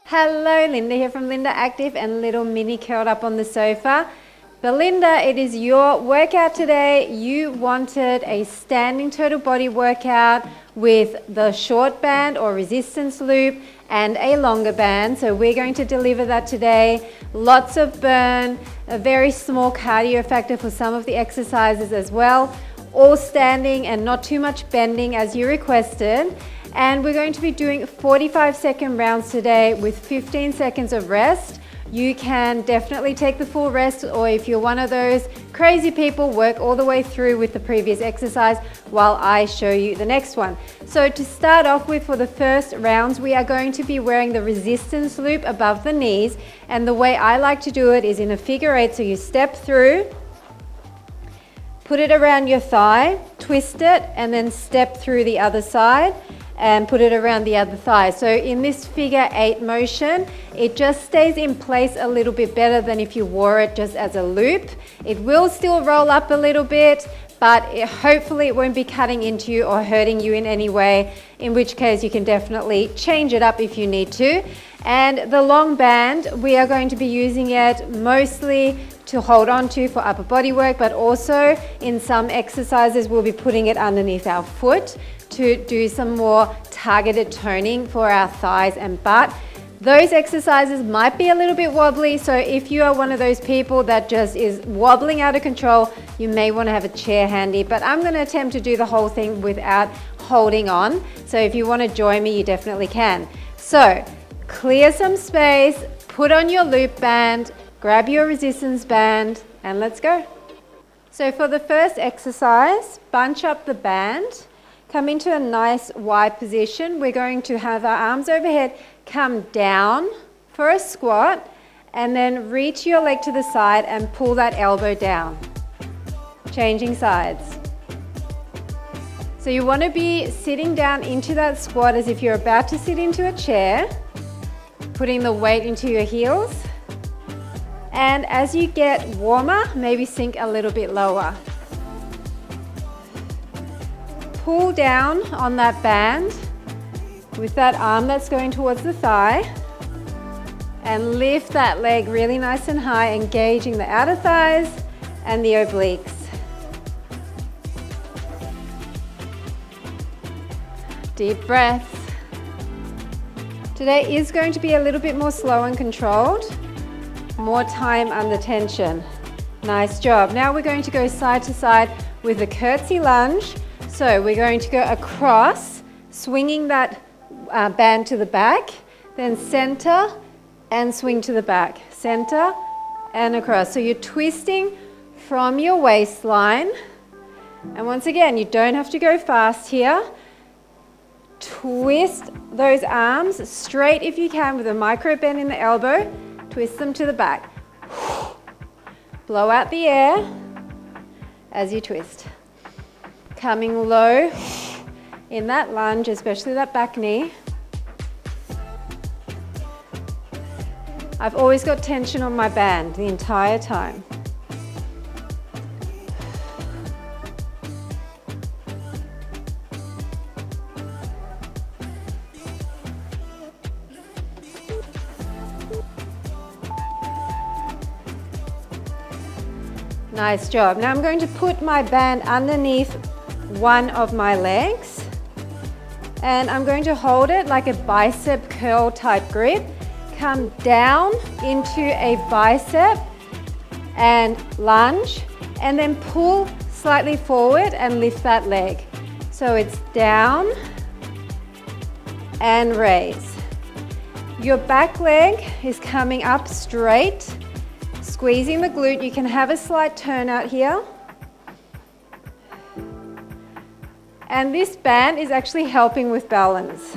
Hello, Linda here from Linda Active and little mini curled up on the sofa. Belinda, it is your workout today. You wanted a standing total body workout with the short band or resistance loop and a longer band. So we're going to deliver that today. Lots of burn, a very small cardio factor for some of the exercises as well. All standing and not too much bending as you requested. And we're going to be doing 45-second rounds today with 15 seconds of rest. You can definitely take the full rest, or if you're one of those crazy people, work all the way through with the previous exercise while I show you the next one. So to start off with, for the first rounds, we are going to be wearing the resistance loop above the knees. And the way I like to do it is in a figure eight. So you step through, put it around your thigh, twist it, and then step through the other side and put it around the other thigh. So in this figure eight motion, it just stays in place a little bit better than if you wore it just as a loop. It will still roll up a little bit, but hopefully it won't be cutting into you or hurting you in any way, in which case you can definitely change it up if you need to. And the long band, we are going to be using it mostly to hold on to for upper body work, but also in some exercises we'll be putting it underneath our foot to do some more targeted toning for our thighs and butt. Those exercises might be a little bit wobbly, so if you are one of those people that just is wobbling out of control, you may want to have a chair handy, but I'm going to attempt to do the whole thing without holding on. So if you want to join me, you definitely can. So clear some space, put on your loop band, grab your resistance band, and let's go. So for the first exercise, bunch up the band. Come into a nice wide position. We're going to have our arms overhead, come down for a squat, and then reach your leg to the side and pull that elbow down. Changing sides. So you want to be sitting down into that squat as if you're about to sit into a chair, putting the weight into your heels. And as you get warmer, maybe sink a little bit lower. Pull down on that band with that arm that's going towards the thigh, and lift that leg really nice and high, engaging the outer thighs and the obliques. Deep breaths. Today is going to be a little bit more slow and controlled, more time under tension. Nice job. Now we're going to go side to side with a curtsy lunge. So we're going to go across, swinging that band to the back, then center and swing to the back, center and across. So you're twisting from your waistline. And once again, you don't have to go fast here. Twist those arms straight if you can with a micro bend in the elbow. Twist them to the back. Blow out the air as you twist. Coming low in that lunge, especially that back knee. I've always got tension on my band the entire time. Nice job. Now I'm going to put my band underneath one of my legs, and I'm going to hold it like a bicep curl type grip. Come down into a bicep and lunge, and then pull slightly forward and lift that leg. So it's down and raise. Your back leg is coming up straight, squeezing the glute. You can have a slight turnout here. And this band is actually helping with balance.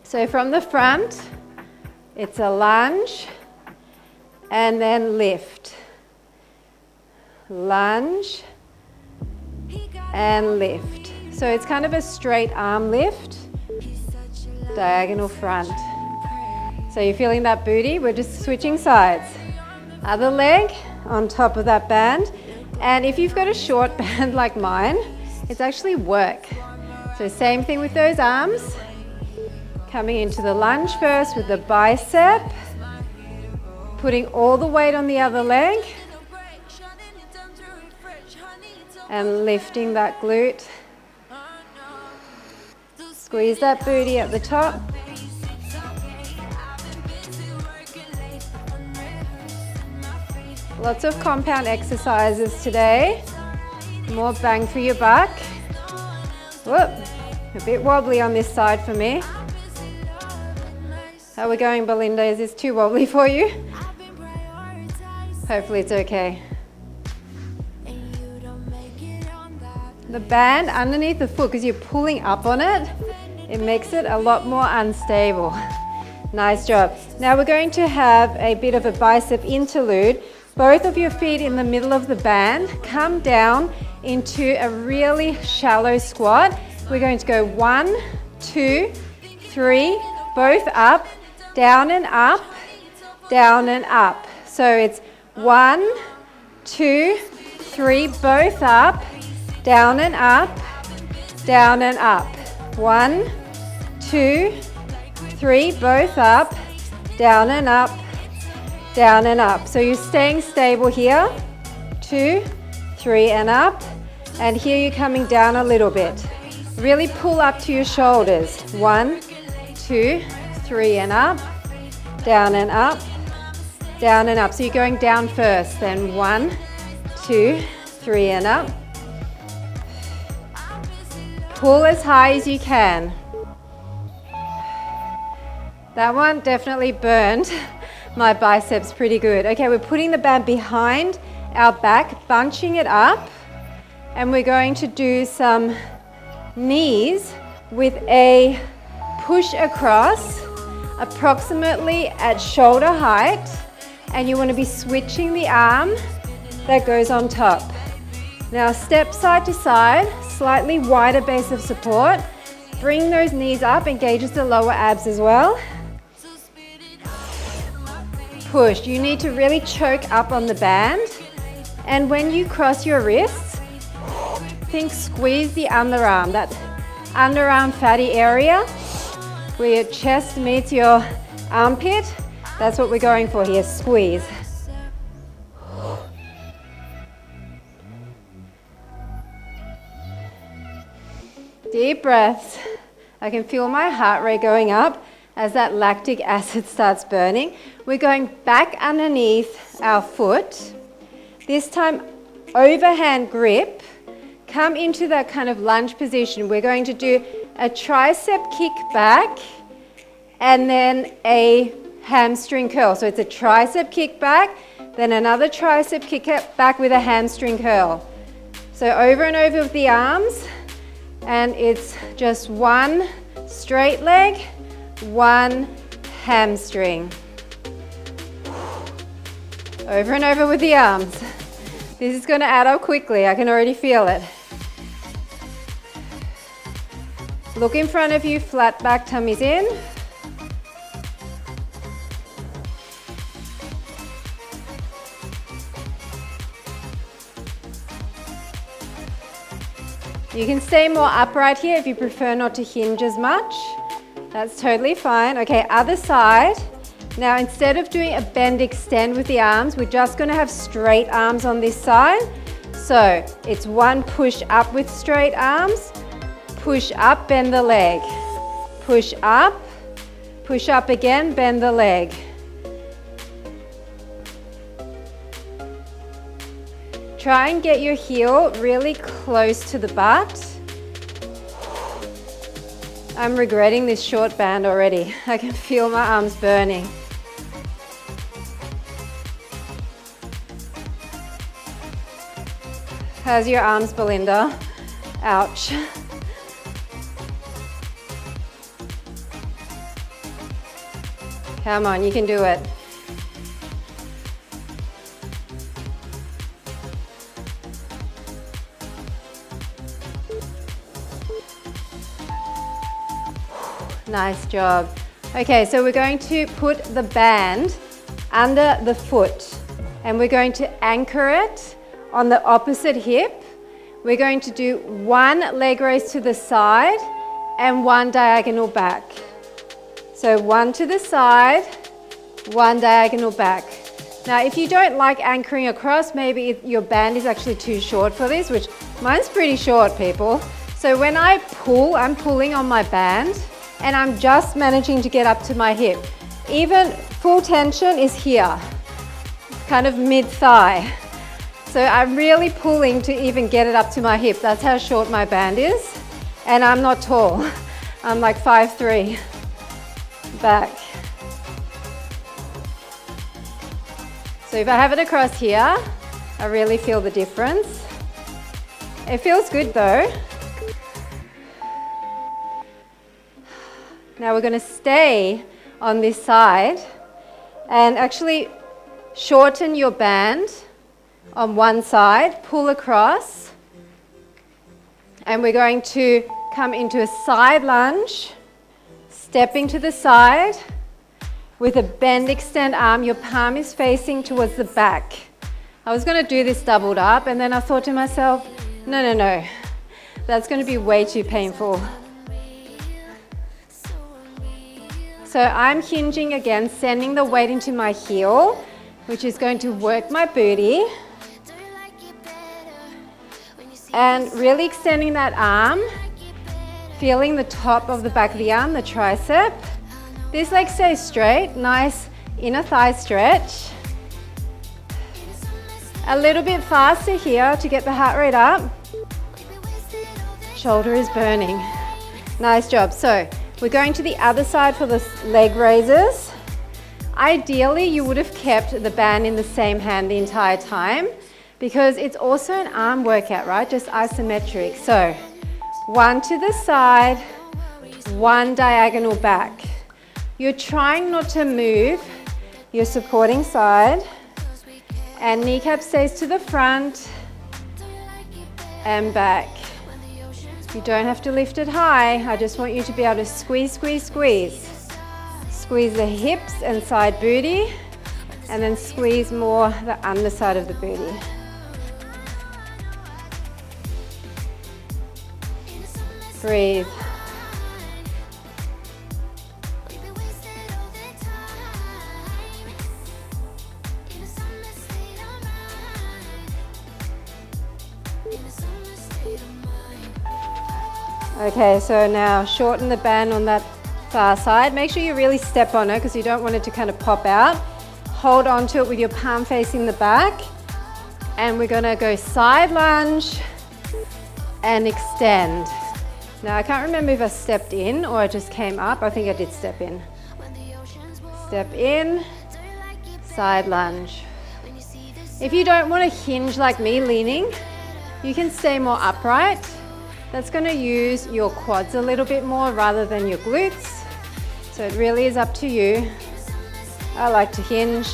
So from the front, it's a lunge and then lift. Lunge and lift. So it's kind of a straight arm lift, diagonal front. So you're feeling that booty? We're just switching sides. Other leg on top of that band. And if you've got a short band like mine, it's actually work. So same thing with those arms. Coming into the lunge first with the bicep, putting all the weight on the other leg, and lifting that glute. Squeeze that booty at the top. Lots of compound exercises today. More bang for your buck. Whoop, a bit wobbly on this side for me. How are we going, Belinda? Is this too wobbly for you? Hopefully it's okay. The band underneath the foot, because you're pulling up on it, it makes it a lot more unstable. Nice job. Now we're going to have a bit of a bicep interlude. Both of your feet in the middle of the band. Come down into a really shallow squat. We're going to go 1, 2, 3, both up, down and up, down and up. So it's 1, 2, 3, both up, down and up, down and up. 1, 2, 3, both up, down and up, down and up. So you're staying stable here. 2, 3 and up. And here you're coming down a little bit. Really pull up to your shoulders. 1, 2, 3 and up, down and up, down and up. So you're going down first. Then 1, 2, 3 and up. Pull as high as you can. That one definitely burned my biceps pretty good. Okay, we're putting the band behind our back, bunching it up, and we're going to do some knees with a push across, approximately at shoulder height, and you want to be switching the arm that goes on top. Now step side to side, slightly wider base of support. Bring those knees up, engages the lower abs as well. Push. You need to really choke up on the band. And when you cross your wrists, think squeeze the underarm, that underarm fatty area where your chest meets your armpit. That's what we're going for here, squeeze. Deep breaths. I can feel my heart rate going up as that lactic acid starts burning. We're going back underneath our foot. This time, overhand grip. Come into that kind of lunge position. We're going to do a tricep kick back and then a hamstring curl. So it's a tricep kick back, then another tricep kick back with a hamstring curl. So over and over with the arms, and it's just one straight leg, one hamstring. Over and over with the arms. This is going to add up quickly. I can already feel it. Look in front of you, flat back, tummies in. You can stay more upright here if you prefer not to hinge as much. That's totally fine. Okay, other side. Now instead of doing a bend extend with the arms, we're just going to have straight arms on this side. So it's one push up with straight arms, push up, bend the leg, push up again, bend the leg. Try and get your heel really close to the butt. I'm regretting this short band already. I can feel my arms burning. How's your arms, Belinda? Ouch. Come on, you can do it. Nice job. Okay, so we're going to put the band under the foot and we're going to anchor it on the opposite hip. We're going to do one leg raise to the side and one diagonal back. So one to the side, one diagonal back. Now, if you don't like anchoring across, maybe your band is actually too short for this, which mine's pretty short, people. So when I pull, I'm pulling on my band and I'm just managing to get up to my hip. Even full tension is here, kind of mid-thigh. So I'm really pulling to even get it up to my hip. That's how short my band is. And I'm not tall. I'm like 5'3". Back. So if I have it across here, I really feel the difference. It feels good though. Now we're going to stay on this side and actually shorten your band on one side, pull across, and we're going to come into a side lunge, stepping to the side with a bend, extend arm. Your palm is facing towards the back. I was going to do this doubled up and then I thought to myself, no, that's going to be way too painful. So I'm hinging again, sending the weight into my heel, which is going to work my booty. And really extending that arm, feeling the top of the back of the arm, the tricep. This leg stays straight, nice inner thigh stretch. A little bit faster here to get the heart rate up. Shoulder is burning. Nice job. So we're going to the other side for the leg raises. Ideally, you would have kept the band in the same hand the entire time because it's also an arm workout, right? Just isometric. So one to the side, one diagonal back. You're trying not to move your supporting side, and kneecap stays to the front and back. You don't have to lift it high. I just want you to be able to squeeze, squeeze, squeeze. Squeeze the hips and side booty, and then squeeze more the underside of the booty. Breathe. Okay, so now shorten the band on that far side. Make sure you really step on it because you don't want it to kind of pop out. Hold on to it with your palm facing the back. And we're going to go side lunge and extend. Now, I can't remember if I stepped in or I just came up. I think I did step in. Step in, side lunge. If you don't want to hinge like me leaning, you can stay more upright. That's going to use your quads a little bit more rather than your glutes. So it really is up to you. I like to hinge.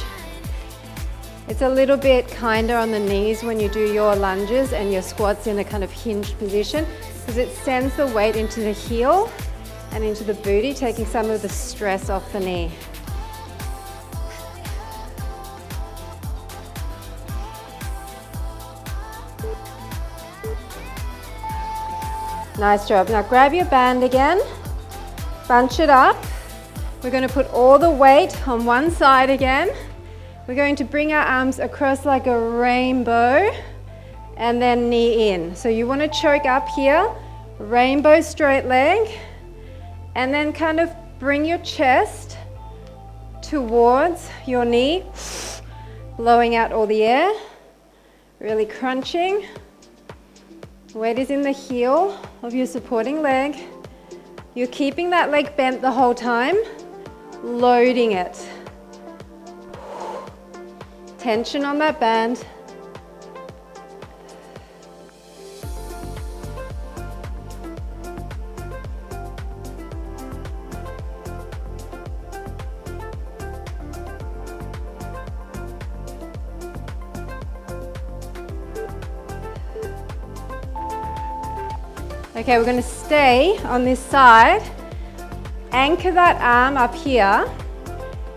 It's a little bit kinder on the knees when you do your lunges and your squats in a kind of hinged position because it sends the weight into the heel and into the booty, taking some of the stress off the knee. Nice job. Now grab your band again, bunch it up. We're going to put all the weight on one side again. We're going to bring our arms across like a rainbow and then knee in. So you want to choke up here, rainbow straight leg, and then kind of bring your chest towards your knee, blowing out all the air, really crunching. Weight is in the heel of your supporting leg. You're keeping that leg bent the whole time, loading it. Tension on that band. Okay, we're going to stay on this side, anchor that arm up here,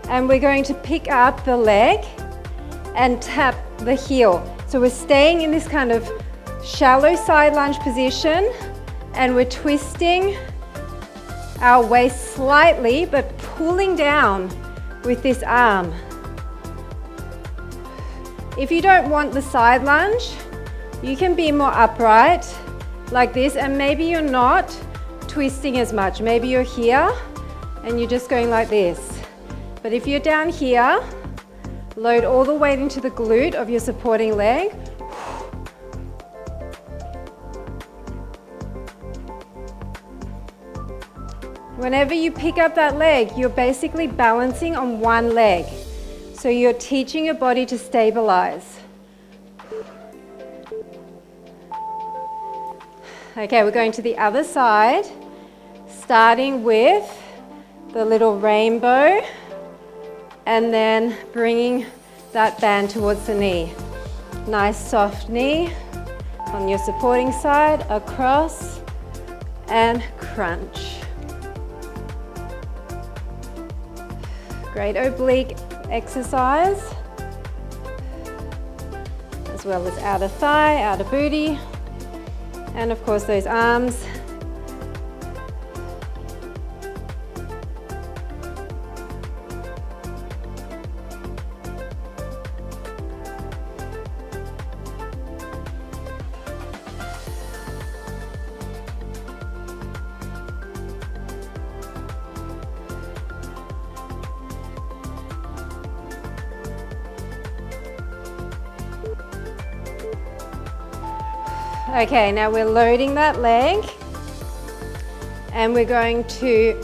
and we're going to pick up the leg and tap the heel. So we're staying in this kind of shallow side lunge position and we're twisting our waist slightly, but pulling down with this arm. If you don't want the side lunge, you can be more upright like this, and maybe you're not twisting as much. Maybe you're here and you're just going like this. But if you're down here, load all the weight into the glute of your supporting leg. Whenever you pick up that leg, you're basically balancing on one leg. So you're teaching your body to stabilize. Okay, we're going to the other side, starting with the little rainbow and then bringing that band towards the knee. Nice soft knee on your supporting side, across and crunch. Great oblique exercise, as well as outer thigh, outer booty, and of course those arms. Okay, now we're loading that leg and we're going to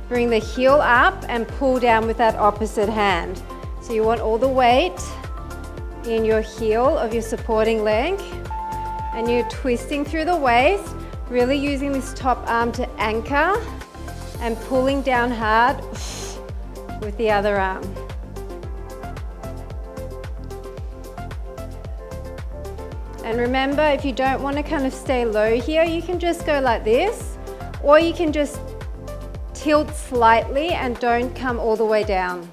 bring the heel up and pull down with that opposite hand. So you want all the weight in your heel of your supporting leg and you're twisting through the waist, really using this top arm to anchor and pulling down hard with the other arm. And remember, if you don't want to kind of stay low here, you can just go like this, or you can just tilt slightly and don't come all the way down.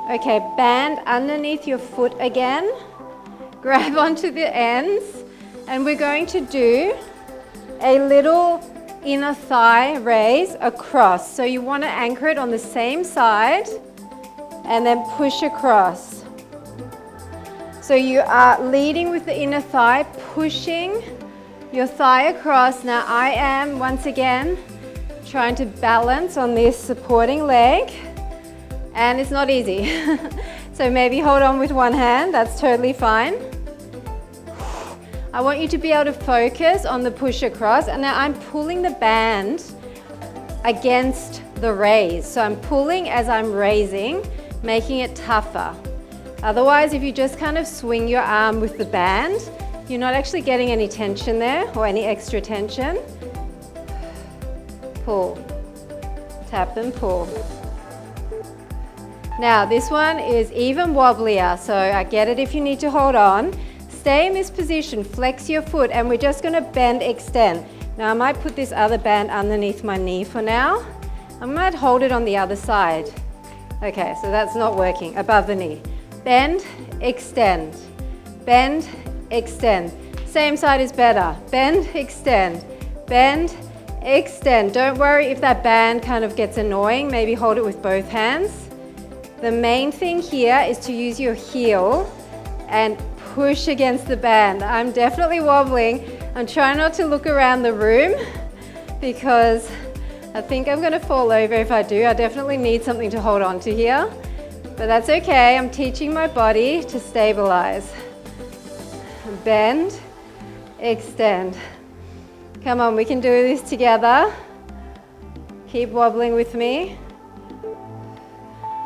Okay, band underneath your foot again, grab onto the ends, and we're going to do a little inner thigh raise across. So you want to anchor it on the same side and then push across. So you are leading with the inner thigh, pushing your thigh across. Now I am, once again, trying to balance on this supporting leg. And it's not easy. So maybe hold on with one hand, that's totally fine. I want you to be able to focus on the push across, and now I'm pulling the band against the raise. So I'm pulling as I'm raising, making it tougher. Otherwise, if you just kind of swing your arm with the band, you're not actually getting any tension there or any extra tension. Pull, tap and pull. Now this one is even wobblier, so I get it if you need to hold on. Stay in this position, flex your foot, and we're just gonna bend, extend. Now I might put this other band underneath my knee for now. I might hold it on the other side. Okay, so that's not working, above the knee. Bend, extend, bend, extend. Same side is better. Bend, extend, bend, extend. Don't worry if that band kind of gets annoying, maybe hold it with both hands. The main thing here is to use your heel and push against the band. I'm definitely wobbling. I'm trying not to look around the room because I think I'm gonna fall over if I do. I definitely need something to hold on to here, but that's okay. I'm teaching my body to stabilize. Bend, extend. Come on, we can do this together. Keep wobbling with me.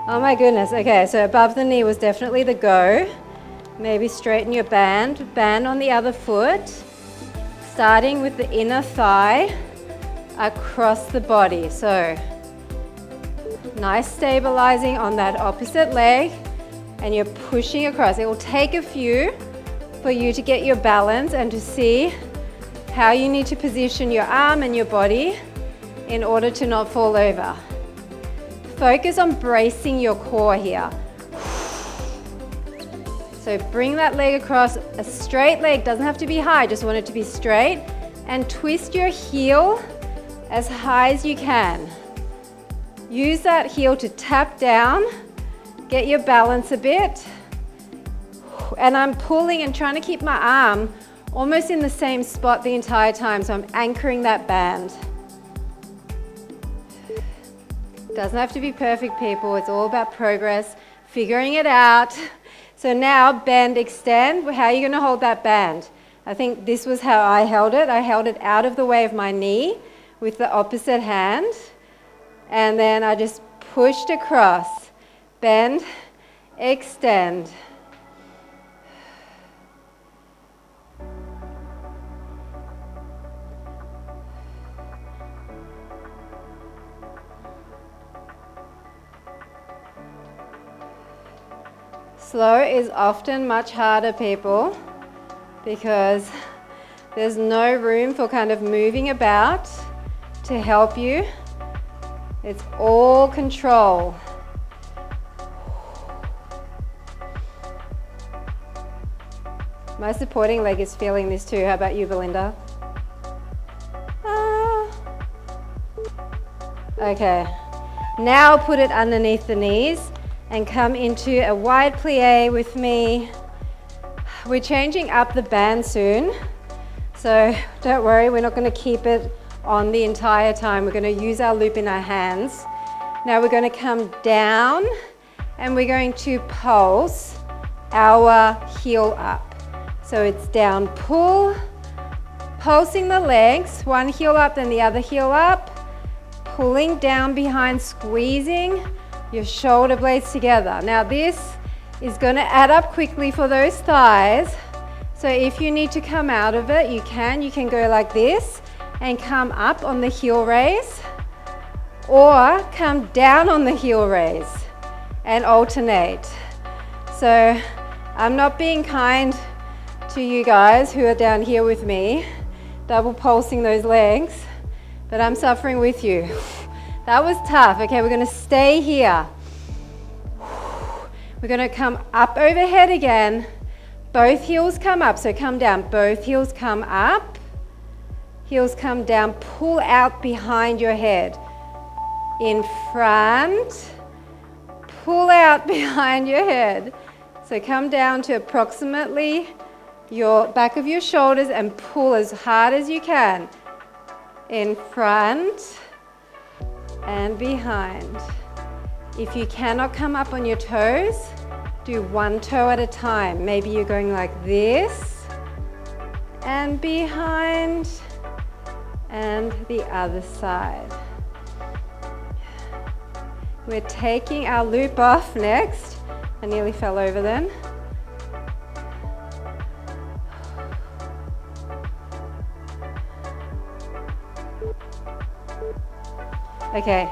Oh my goodness, okay, so above the knee was definitely the go. Maybe straighten your band on the other foot, starting with the inner thigh across the body. So, nice stabilizing on that opposite leg, and you're pushing across. It will take a few for you to get your balance and to see how you need to position your arm and your body in order to not fall over. Focus on bracing your core here. So bring that leg across. A straight leg doesn't have to be high, just want it to be straight. And twist your heel as high as you can. Use that heel to tap down, get your balance a bit. And I'm pulling and trying to keep my arm almost in the same spot the entire time, so I'm anchoring that band. Doesn't have to be perfect, people. It's all about progress, figuring it out. So now bend, extend. How are you going to hold that band? I think this was how I held it. I held it out of the way of my knee with the opposite hand. And then I just pushed across. Bend, extend. Slow is often much harder, people, because there's no room for kind of moving about to help you. It's all control. My supporting leg is feeling this too. How about you, Belinda? Okay, now put it underneath the knees and come into a wide plie with me. We're changing up the band soon, so don't worry, we're not going to keep it on the entire time. We're going to use our loop in our hands. Now we're going to come down and we're going to pulse our heel up. So it's down, pull, pulsing the legs, one heel up, then the other heel up, pulling down behind, squeezing your shoulder blades together. Now this is going to add up quickly for those thighs. So if you need to come out of it, you can go like this and come up on the heel raise, or come down on the heel raise and alternate. So I'm not being kind to you guys who are down here with me, double pulsing those legs, but I'm suffering with you. That was tough. Okay, we're going to stay here. We're going to come up overhead again. Both heels come up, so come down. Both heels come up. Heels come down. Pull out behind your head. In front. Pull out behind your head. So come down to approximately your back of your shoulders and pull as hard as you can. In front and behind. If you cannot come up on your toes, do one toe at a time. Maybe you're going like this and behind and the other side. We're taking our loop off next. I nearly fell over then. Okay,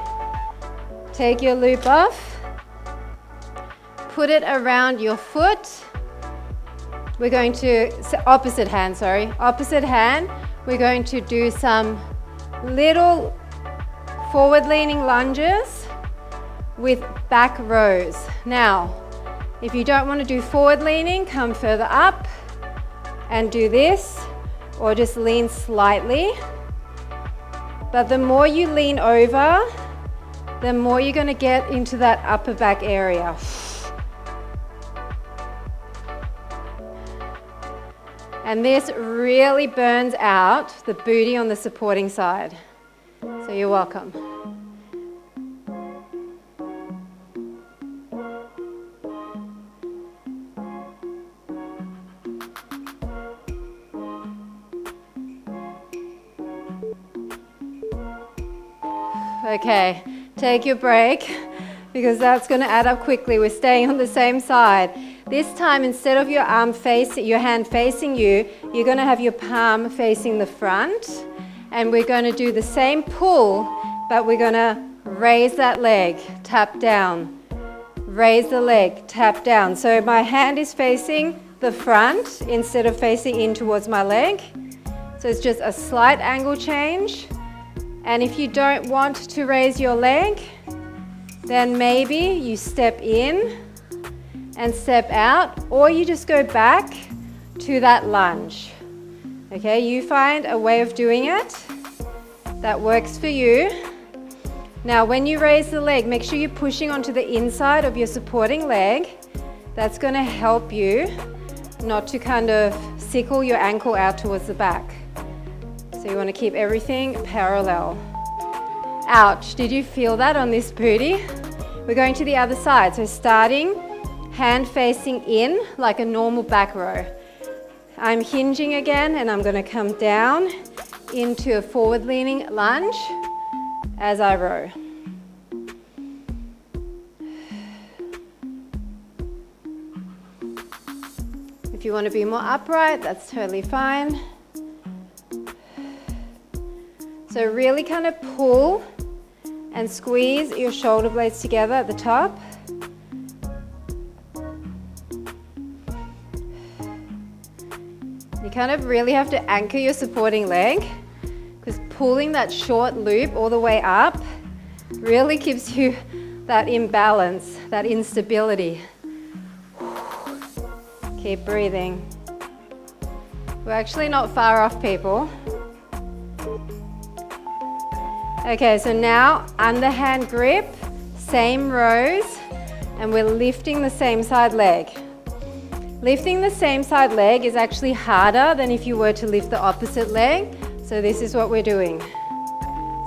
take your loop off, put it around your foot. We're going to, opposite hand, we're going to do some little forward leaning lunges with back rows. Now, if you don't want to do forward leaning, come further up and do this, or just lean slightly. But the more you lean over, the more you're going to get into that upper back area. And this really burns out the booty on the supporting side. So you're welcome. Okay, take your break because that's going to add up quickly. We're staying on the same side. This time, instead of your hand facing you, you're going to have your palm facing the front, and we're going to do the same pull, but we're going to raise that leg, tap down, raise the leg, tap down. So my hand is facing the front instead of facing in towards my leg. So it's just a slight angle change. And if you don't want to raise your leg, then maybe you step in and step out, or you just go back to that lunge. Okay, you find a way of doing it that works for you. Now, when you raise the leg, make sure you're pushing onto the inside of your supporting leg. That's going to help you not to kind of sickle your ankle out towards the back. So you want to keep everything parallel. Ouch, did you feel that on this booty? We're going to the other side. So starting hand facing in like a normal back row. I'm hinging again and I'm going to come down into a forward leaning lunge as I row. If you want to be more upright, that's totally fine. So really kind of pull and squeeze your shoulder blades together at the top. You kind of really have to anchor your supporting leg, because pulling that short loop all the way up really gives you that imbalance, that instability. Keep breathing. We're actually not far off, people. Okay, so now underhand grip, same rows, and we're lifting the same side leg. Lifting the same side leg is actually harder than if you were to lift the opposite leg. So this is what we're doing.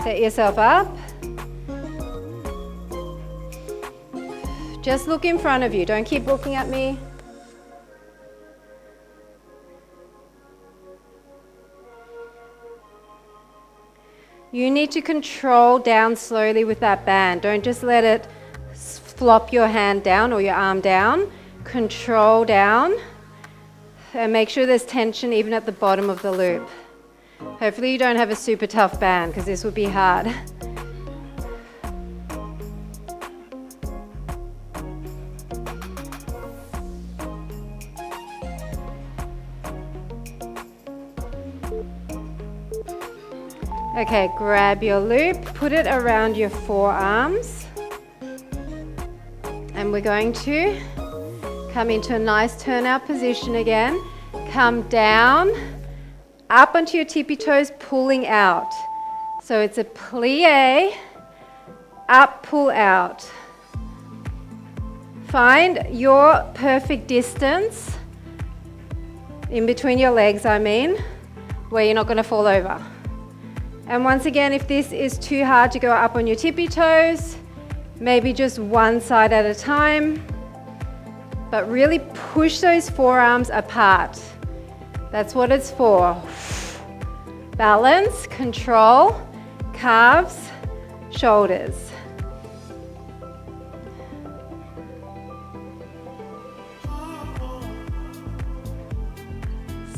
Set yourself up. Just look in front of you. Don't keep looking at me. You need to control down slowly with that band. Don't just let it flop your hand down or your arm down. Control down and make sure there's tension even at the bottom of the loop. Hopefully you don't have a super tough band, because this would be hard. Okay, grab your loop, put it around your forearms, and we're going to come into a nice turnout position again. Come down, up onto your tippy toes, pulling out. So it's a plie, up, pull out. Find your perfect distance in between your legs, where you're not going to fall over. And once again, if this is too hard to go up on your tippy toes, maybe just one side at a time, but really push those forearms apart. That's what it's for. Balance, control, calves, shoulders.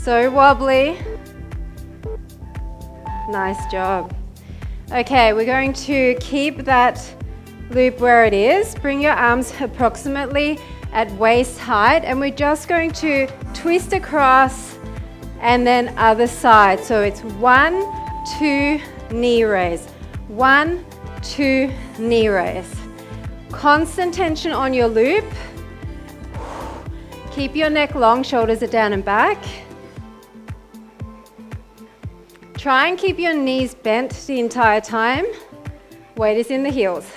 So wobbly. Nice job. Okay, we're going to keep that loop where it is. Bring your arms approximately at waist height, and we're just going to twist across and then other side. So it's 1, 2, knee raise. 1, 2, knee raise. Constant tension on your loop. Keep your neck long, shoulders are down and back. Try and keep your knees bent the entire time. Weight is in the heels.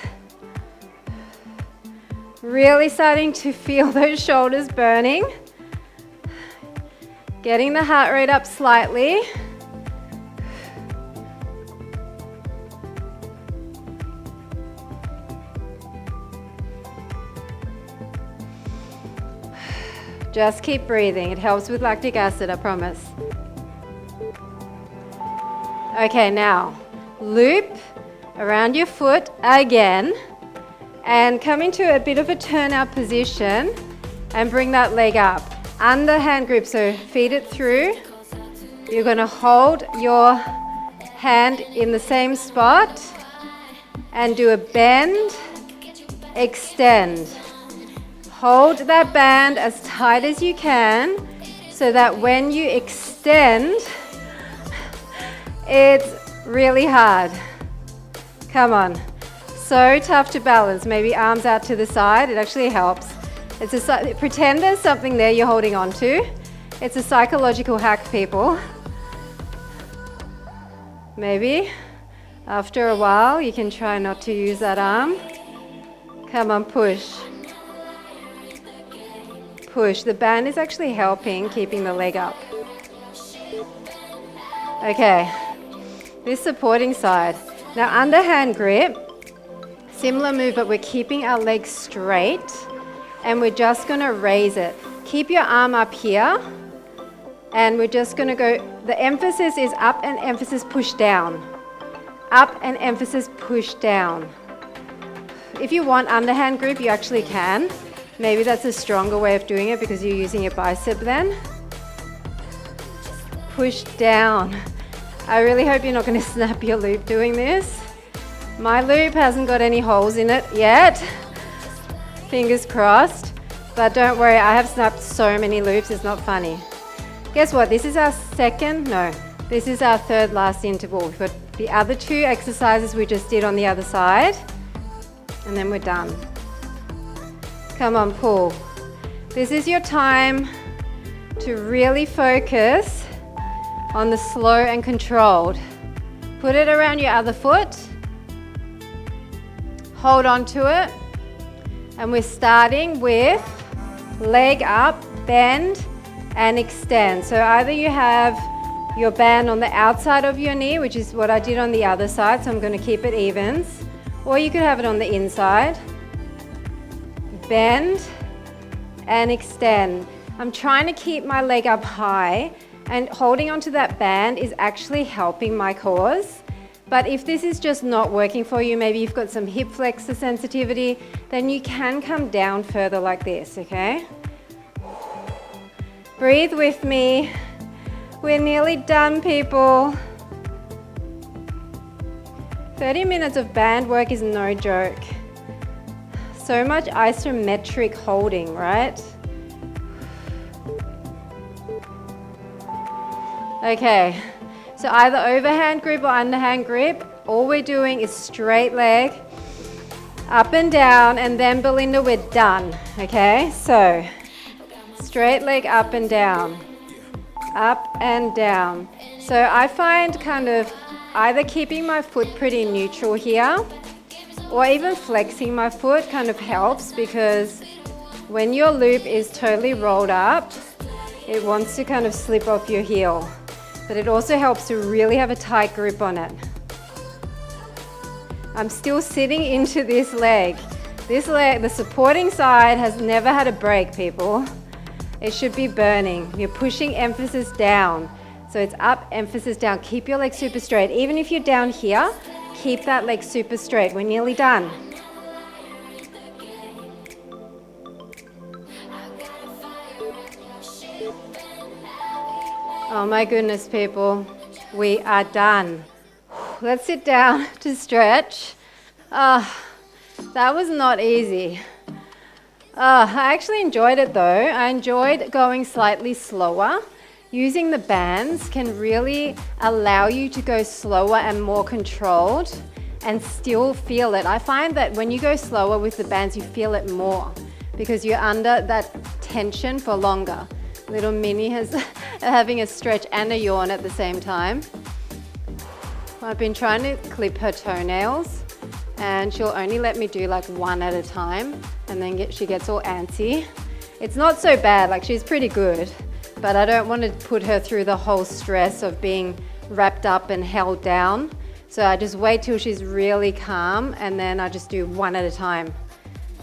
Really starting to feel those shoulders burning. Getting the heart rate up slightly. Just keep breathing. It helps with lactic acid, I promise. Okay, now loop around your foot again and come into a bit of a turnout position and bring that leg up. Underhand grip, so feed it through. You're going to hold your hand in the same spot and do a bend, extend. Hold that band as tight as you can so that when you extend, It's really hard. Come on. So tough to balance. Maybe arms out to the side. It actually helps. Pretend there's something there you're holding on to. It's a psychological hack, people. Maybe after a while you can try not to use that arm. Come on, push. Push. The band is actually helping keeping the leg up. Okay, this supporting side. Now underhand grip, similar move, but we're keeping our legs straight and we're just gonna raise it. Keep your arm up here and we're just gonna go, the emphasis is up and emphasis push down. Up and emphasis push down. If you want underhand grip, you actually can. Maybe that's a stronger way of doing it because you're using your bicep then. Push down. I really hope you're not going to snap your loop doing this. My loop hasn't got any holes in it yet. Fingers crossed. But don't worry, I have snapped so many loops, it's not funny. Guess what? This is our this is our third last interval. We've got the other two exercises we just did on the other side. And then we're done. Come on, pull. This is your time to really focus on the slow and controlled. Put it around your other foot. Hold on to it. And we're starting with leg up, bend, and extend. So either you have your band on the outside of your knee, which is what I did on the other side, so I'm going to keep it evens, or you could have it on the inside. Bend and extend. I'm trying to keep my leg up high, and holding onto that band is actually helping my cause. But if this is just not working for you, maybe you've got some hip flexor sensitivity, then you can come down further like this, okay? Breathe with me. We're nearly done, people. 30 minutes of band work is no joke. So much isometric holding, right? Okay, so either overhand grip or underhand grip. All we're doing is straight leg, up and down, and then Belinda, we're done, okay? So, straight leg up and down, up and down. So I find kind of either keeping my foot pretty neutral here, or even flexing my foot kind of helps, because when your loop is totally rolled up, it wants to kind of slip off your heel. But it also helps to really have a tight grip on it. I'm still sitting into this leg. This leg, the supporting side, has never had a break, people. It should be burning. You're pushing emphasis down. So it's up, emphasis down. Keep your leg super straight. Even if you're down here, keep that leg super straight. We're nearly done. Oh my goodness, people, we are done. Let's sit down to stretch. That was not easy. I actually enjoyed it though. I enjoyed going slightly slower. Using the bands can really allow you to go slower and more controlled and still feel it. I find that when you go slower with the bands, you feel it more because you're under that tension for longer. Little Minnie is having a stretch and a yawn at the same time. I've been trying to clip her toenails and she'll only let me do like one at a time, and then she gets all antsy. It's not so bad, like she's pretty good, but I don't want to put her through the whole stress of being wrapped up and held down. So I just wait till she's really calm and then I just do one at a time.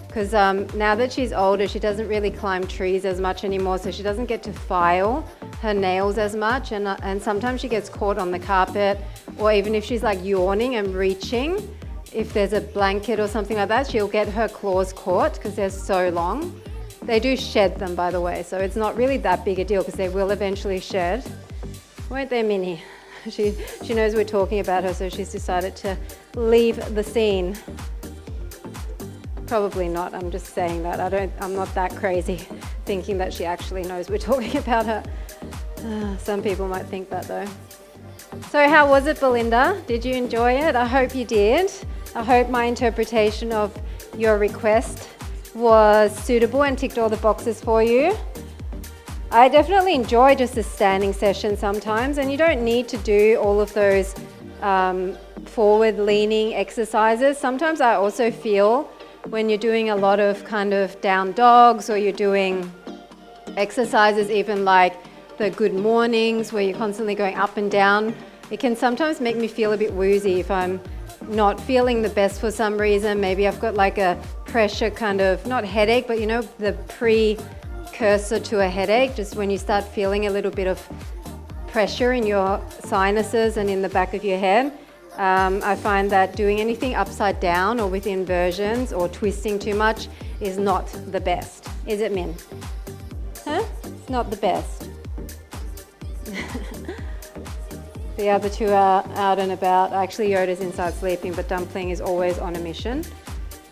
Because now that she's older, she doesn't really climb trees as much anymore, so she doesn't get to file her nails as much, and sometimes she gets caught on the carpet, or even if she's like yawning and reaching, if there's a blanket or something like that, she'll get her claws caught because they're so long. They do shed them, by the way, so it's not really that big a deal because they will eventually shed. Won't they, Minnie? She knows we're talking about her, so she's decided to leave the scene. Probably not, I'm just saying that. I'm not that crazy thinking that she actually knows we're talking about her. Some people might think that though. So how was it, Belinda? Did you enjoy it? I hope you did. I hope my interpretation of your request was suitable and ticked all the boxes for you. I definitely enjoy just a standing session sometimes, and you don't need to do all of those forward leaning exercises. Sometimes I also feel when you're doing a lot of kind of down dogs, or you're doing exercises even like the good mornings where you're constantly going up and down, it can sometimes make me feel a bit woozy if I'm not feeling the best for some reason. Maybe I've got like a pressure kind of, not headache, but you know, the precursor to a headache, just when you start feeling a little bit of pressure in your sinuses and in the back of your head. I find that doing anything upside down or with inversions or twisting too much is not the best. Is it, Min? Huh? It's not the best. The other two are out and about. Actually, Yoda's inside sleeping, but Dumpling is always on a mission,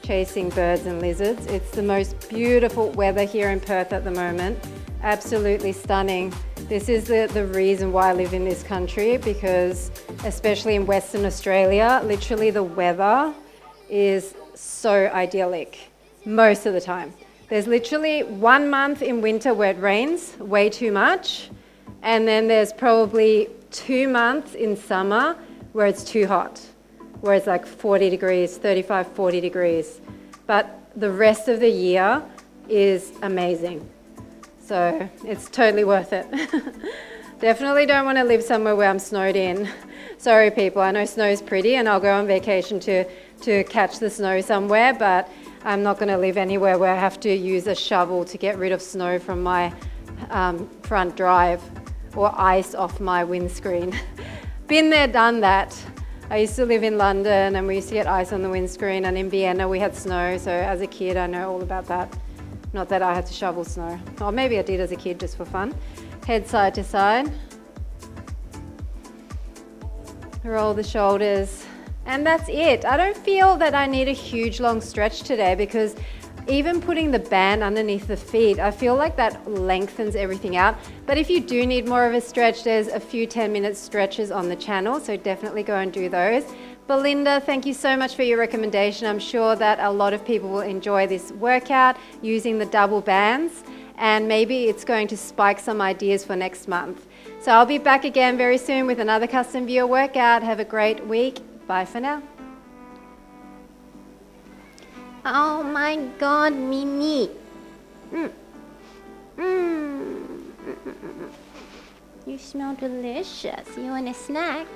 chasing birds and lizards. It's the most beautiful weather here in Perth at the moment. Absolutely stunning. This is the reason why I live in this country, because especially in Western Australia, literally the weather is so idyllic most of the time. There's literally 1 month in winter where it rains way too much, and then there's probably 2 months in summer where it's too hot, where it's like 40 degrees, 35, 40 degrees. But the rest of the year is amazing. So it's totally worth it. Definitely don't want to live somewhere where I'm snowed in. Sorry people, I know snow's pretty and I'll go on vacation to catch the snow somewhere, but I'm not going to live anywhere where I have to use a shovel to get rid of snow from my front drive, or ice off my windscreen. Been there, done that. I used to live in London and we used to get ice on the windscreen, and in Vienna we had snow, so as a kid I know all about that. Not that I had to shovel snow. Or maybe I did as a kid just for fun. Head side to side. Roll the shoulders. And that's it. I don't feel that I need a huge long stretch today, because even putting the band underneath the feet, I feel like that lengthens everything out. But if you do need more of a stretch, there's a few 10-minute stretches on the channel, so definitely go and do those. Belinda, thank you so much for your recommendation. I'm sure that a lot of people will enjoy this workout using the double bands, and maybe it's going to spike some ideas for next month. So I'll be back again very soon with another custom viewer workout. Have a great week. Bye for now. Oh my God, Mimi. You smell delicious. You want a snack?